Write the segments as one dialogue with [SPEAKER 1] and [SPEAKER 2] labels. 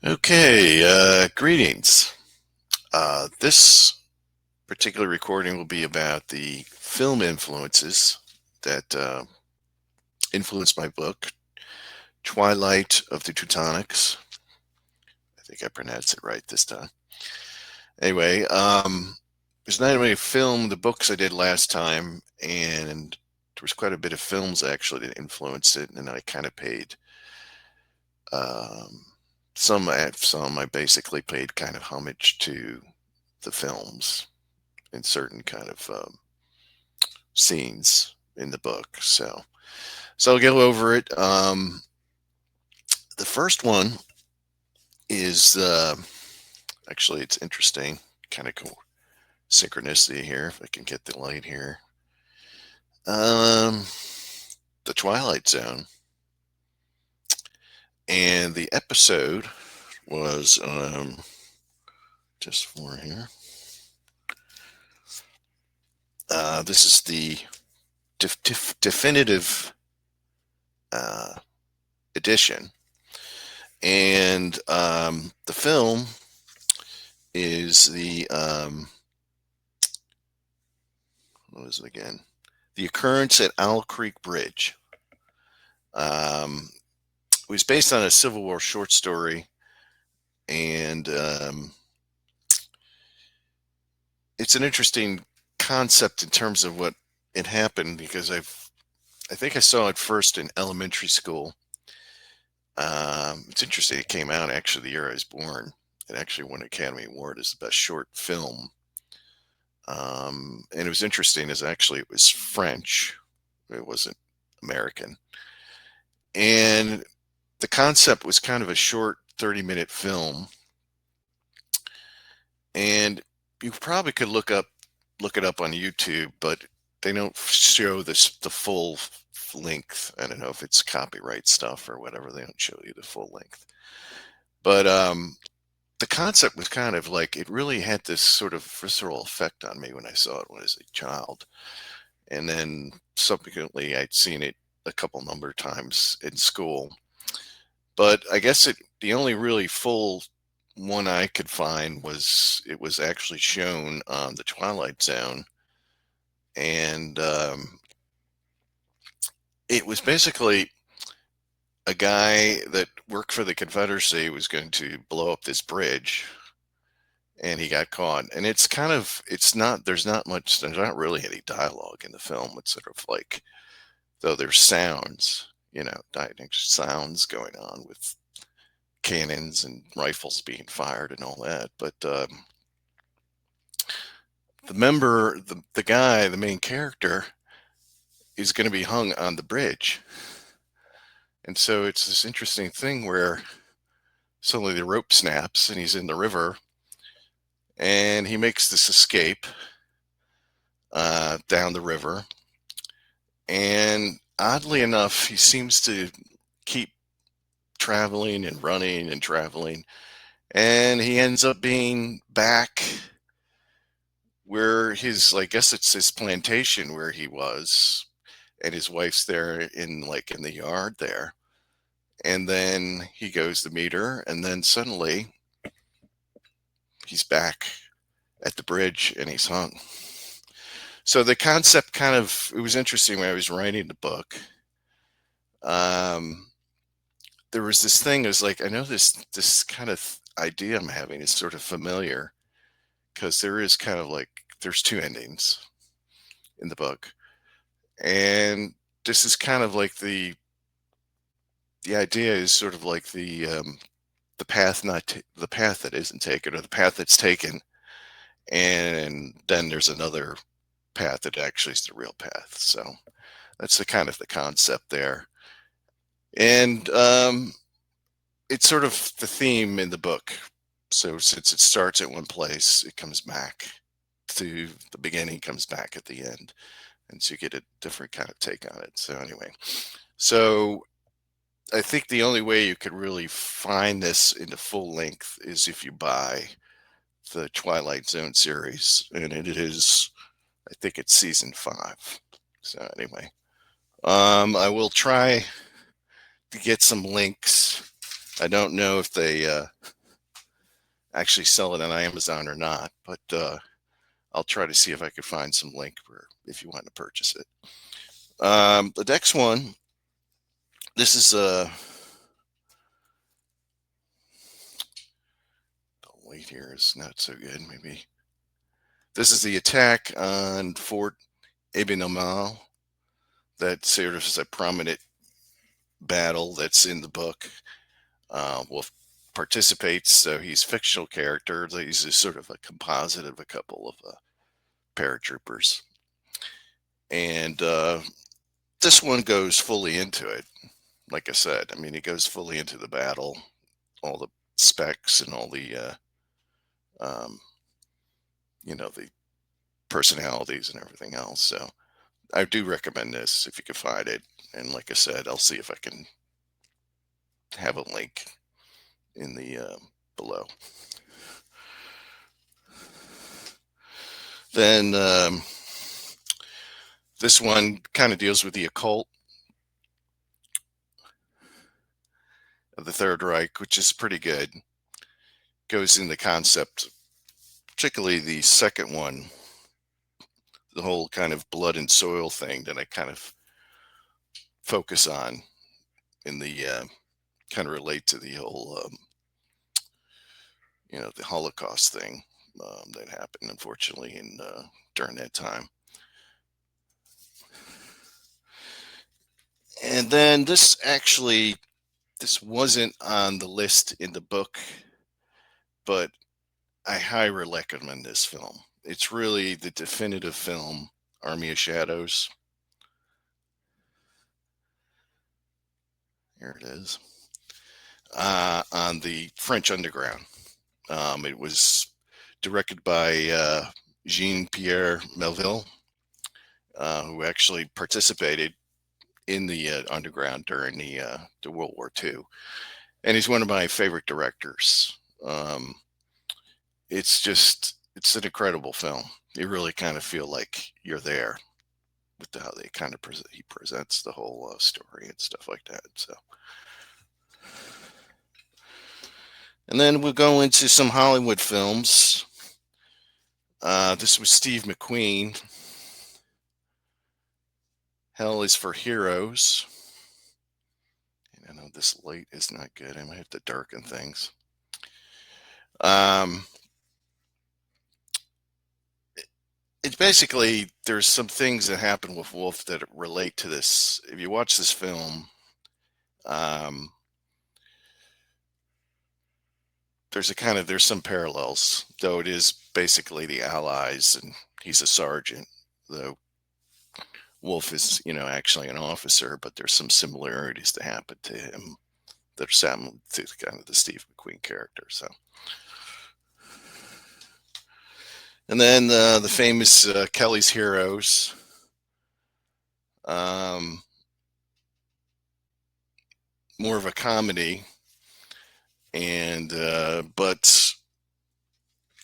[SPEAKER 1] Okay, greetings. This particular recording will be about the film influences that influenced my book, Twilight of the Teutonics. I think I pronounced it right this time. Anyway, there's not only film, the books I did last time, and there was quite a bit of films actually that influenced it, and I kind of paid um, some. I basically paid kind of homage to the films in certain kind of scenes in the book. So I'll go over it. The first one is actually it's interesting, kind of cool synchronicity here. If I can get the light here, um, the Twilight Zone, and the episode was just for here. This is the definitive uh, edition, and the film is the what was it again? The Occurrence at Owl Creek Bridge. It was based on a Civil War short story, and it's an interesting concept in terms of what it happened because I think I saw it first in elementary school. It's interesting. It came out actually the year I was born. It actually won an Academy Award as the best short film. And it was interesting as actually it was French. It wasn't American. And the concept was kind of a short 30-minute film. And you probably could look it up on YouTube, but they don't show the full length. I don't know if it's copyright stuff or whatever. They don't show you the full length. But the concept was kind of like it really had this sort of visceral effect on me when I saw it when I was a child. And then subsequently, I'd seen it a couple number of times in school. But I guess the only really full one I could find was it was actually shown on the Twilight Zone, and it was basically a guy that worked for the Confederacy was going to blow up this bridge, and he got caught. And it's kind of there's not really any dialogue in the film. It's sort of like though there's sounds, dynamic sounds going on with cannons and rifles being fired and all that. But the guy, the main character, is going to be hung on the bridge. And so it's this interesting thing where suddenly the rope snaps and he's in the river and he makes this escape down the river. And oddly enough, he seems to keep traveling and running and traveling. And he ends up being back where I guess it's his plantation where he was, and his wife's there in the yard there. And then he goes to meet her, and then suddenly he's back at the bridge and he's hung. So the concept it was interesting when I was writing the book. Um, there was this thing, it was like, I know this kind of idea I'm having is sort of familiar because there is kind of like, there's two endings in the book. And this is kind of like the idea is sort of like the path the path that isn't taken or the path that's taken, and then there's another path that actually is the real path. So that's the kind of the concept there, and it's sort of the theme in the book. So since it starts at one place, it comes back to the beginning, comes back at the end, and so you get a different kind of take on it. So anyway, so I think the only way you could really find this in the full length is if you buy the Twilight Zone series, and it is, I think it's season 5. So anyway, I will try to get some links I don't know if they actually sell it on Amazon or not, but I'll try to see if I could find some link for if you want to purchase it. The next one, this is the weight here is not so good. Maybe this is the attack on Fort Ibn Amal. That sort of is a prominent battle that's in the book. Wolf participates, so he's a fictional character. He's a sort of a composite of a couple of paratroopers, and this one goes fully into it. Like I said, I mean, it goes fully into the battle, all the specs and all the um, the personalities and everything else. So I do recommend this if you can find it. And like I said, I'll see if I can have a link in the below. Then this one kind of deals with the occult of the Third Reich, which is pretty good. Goes in the concept, particularly the second one, the whole kind of blood and soil thing that I kind of focus on in the kind of relate to the whole the Holocaust thing that happened, unfortunately, in during that time. And then this wasn't on the list in the book, but I highly recommend this film. It's really the definitive film, Army of Shadows. Here it is. On the French underground. It was directed by Jean-Pierre Melville, who actually participated in the underground during the World War II. And he's one of my favorite directors. It's an incredible film. You really kind of feel like you're there with how they kind of he presents the whole story and stuff like that. So, and then we'll go into some Hollywood films. This was Steve McQueen. Hell is for Heroes. And I know this light is not good. I might have to darken things. It's basically, there's some things that happen with Wolf that relate to this. If you watch this film, there's some parallels, though it is basically the Allies and he's a sergeant, though Wolf is, actually an officer, but there's some similarities that happen to him that are similar to kind of the Steve McQueen character. So, and then the famous Kelly's Heroes. More of a comedy, and but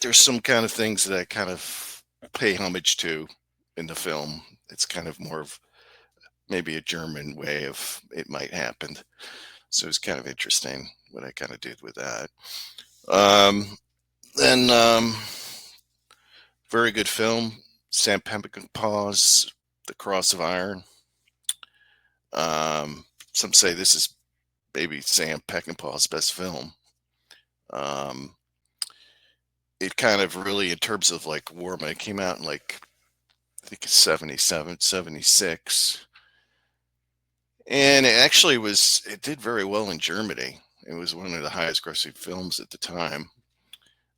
[SPEAKER 1] there's some kind of things that I kind of pay homage to in the film. It's kind of more of maybe a German way of it might happen. So it's kind of interesting what I kind of did with that. Then very good film, Sam Peckinpah's The Cross of Iron. Some say this is maybe Sam Peckinpah's best film. It kind of really, in terms of like war, when it came out in like, I think it's 77, 76. And it did very well in Germany. It was one of the highest grossing films at the time.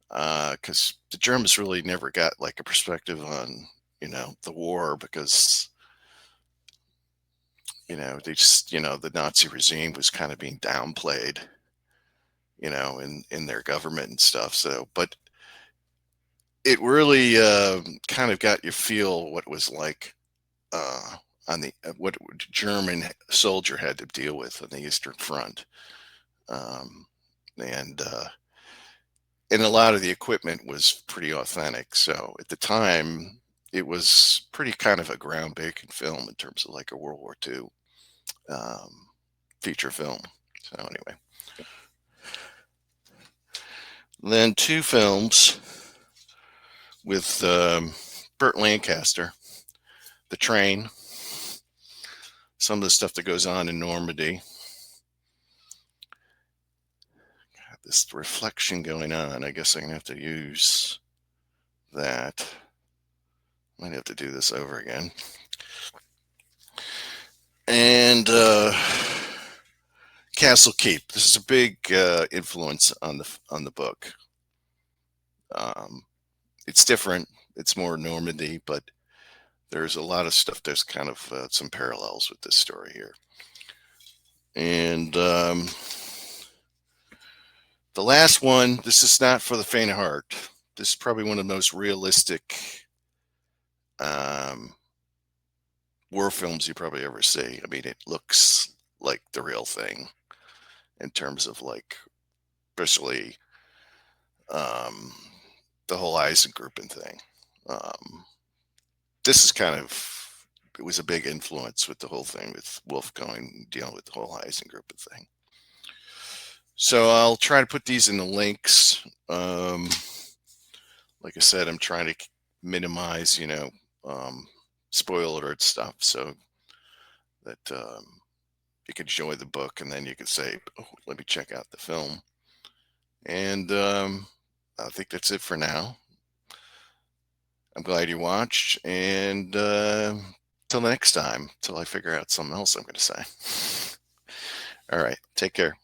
[SPEAKER 1] Because the Germans really never got like a perspective on, the war, because, they just, the Nazi regime was kind of being downplayed, in their government and stuff. So, but it really kind of got you feel what it was like on the what German soldier had to deal with on the Eastern Front, and a lot of the equipment was pretty authentic. So at the time, it was pretty kind of a groundbreaking film in terms of like a World War II feature film. So anyway, Then two films with Burt Lancaster, The Train, some of the stuff that goes on in Normandy. Got this reflection going on. I guess I'm going to have to use that. Might have to do this over again. And Castle Keep. This is a big influence on the book. It's different. It's more Normandy, but there's a lot of stuff. There's kind of some parallels with this story here. And the last one, this is not for the faint of heart. This is probably one of the most realistic war films you probably ever see. I mean, it looks like the real thing in terms of like, especially the whole Eisengrouping thing. This is kind of, it was a big influence with the whole thing with Wolf dealing with the whole Eisengrouping thing. So I'll try to put these in the links. Like I said, I'm trying to minimize, spoiler alert stuff so that you can enjoy the book, and then you can say, oh, let me check out the film. And I think that's it for now. I'm glad you watched, and till next time, till I figure out something else I'm going to say. All right, take care.